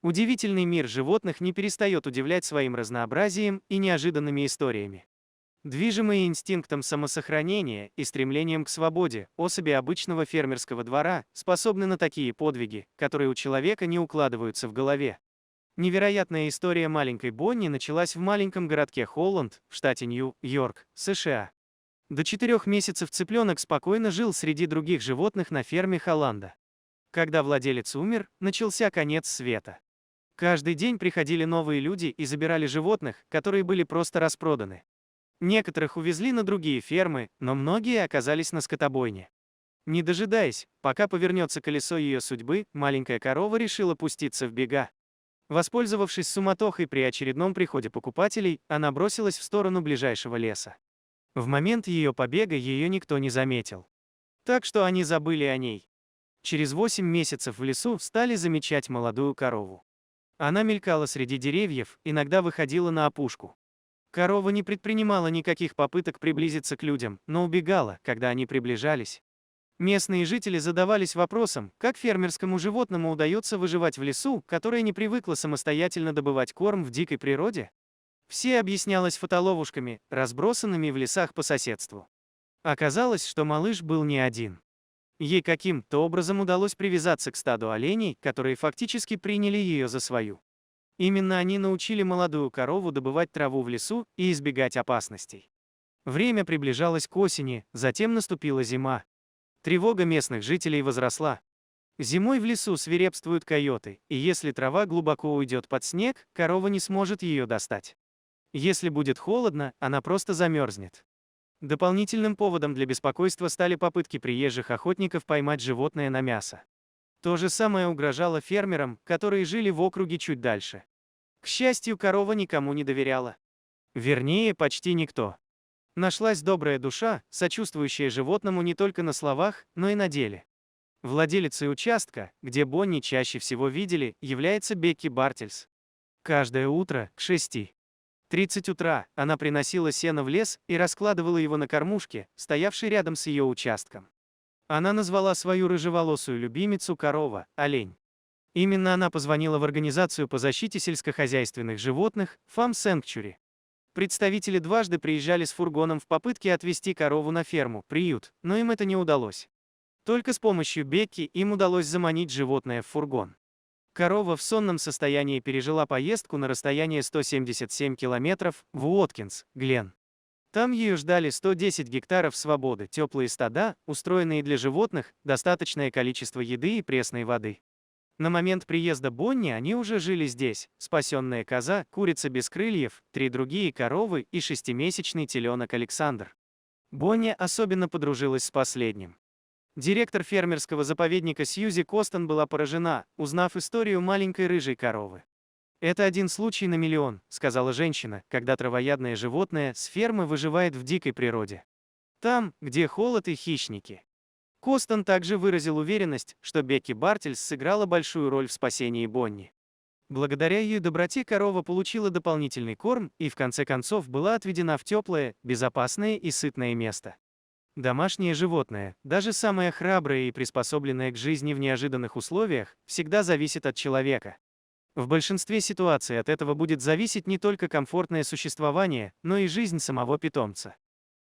Удивительный мир животных не перестает удивлять своим разнообразием и неожиданными историями. Движимые инстинктом самосохранения и стремлением к свободе, особи обычного фермерского двора способны на такие подвиги, которые у человека не укладываются в голове. Невероятная история маленькой Бонни началась в маленьком городке Холланд, в штате Нью-Йорк, США. До 4 месяцев цыпленок спокойно жил среди других животных на ферме Холланда. Когда владелец умер, начался конец света. Каждый день приходили новые люди и забирали животных, которые были просто распроданы. Некоторых увезли на другие фермы, но многие оказались на скотобойне. Не дожидаясь, пока повернется колесо ее судьбы, маленькая корова решила пуститься в бега. Воспользовавшись суматохой при очередном приходе покупателей, она бросилась в сторону ближайшего леса. В момент ее побега ее никто не заметил. Так что они забыли о ней. Через 8 месяцев в лесу стали замечать молодую корову. Она мелькала среди деревьев, иногда выходила на опушку. Корова не предпринимала никаких попыток приблизиться к людям, но убегала, когда они приближались. Местные жители задавались вопросом, как фермерскому животному удается выживать в лесу, которое не привыкло самостоятельно добывать корм в дикой природе. Все объяснялось фотоловушками, разбросанными в лесах по соседству. Оказалось, что малыш был не один. Ей каким-то образом удалось привязаться к стаду оленей, которые фактически приняли ее за свою. Именно они научили молодую корову добывать траву в лесу и избегать опасностей. Время приближалось к осени, затем наступила зима. Тревога местных жителей возросла. Зимой в лесу свирепствуют койоты, и если трава глубоко уйдет под снег, корова не сможет ее достать. Если будет холодно, она просто замерзнет. Дополнительным поводом для беспокойства стали попытки приезжих охотников поймать животное на мясо. То же самое угрожало фермерам, которые жили в округе чуть дальше. К счастью, корова никому не доверяла. Вернее, почти никто. Нашлась добрая душа, сочувствующая животному не только на словах, но и на деле. Владелицей участка, где Бонни чаще всего видели, является Бекки Бартельс. Каждое утро, к 6:30 утра, она приносила сено в лес и раскладывала его на кормушке, стоявшей рядом с ее участком. Она назвала свою рыжеволосую любимицу корова «Олень». Именно она позвонила в организацию по защите сельскохозяйственных животных Farm Sanctuary. Представители дважды приезжали с фургоном в попытке отвезти корову на ферму, приют, но им это не удалось. Только с помощью Бекки им удалось заманить животное в фургон. Корова в сонном состоянии пережила поездку на расстояние 177 километров в Уоткинс, Глен. Там ее ждали 110 гектаров свободы, теплые стада, устроенные для животных, достаточное количество еды и пресной воды. На момент приезда Бонни они уже жили здесь: спасенная коза, курица без крыльев, 3 другие коровы и 6-месячный теленок Александр. Бонни особенно подружилась с последним. Директор фермерского заповедника Сьюзи Костон была поражена, узнав историю маленькой рыжей коровы. «Это один случай на миллион», — сказала женщина, когда травоядное животное с фермы выживает в дикой природе. Там, где холод и хищники. Костон также выразил уверенность, что Бекки Бартельс сыграла большую роль в спасении Бонни. Благодаря ее доброте корова получила дополнительный корм и в конце концов была отведена в теплое, безопасное и сытное место. Домашнее животное, даже самое храброе и приспособленное к жизни в неожиданных условиях, всегда зависит от человека. В большинстве ситуаций от этого будет зависеть не только комфортное существование, но и жизнь самого питомца.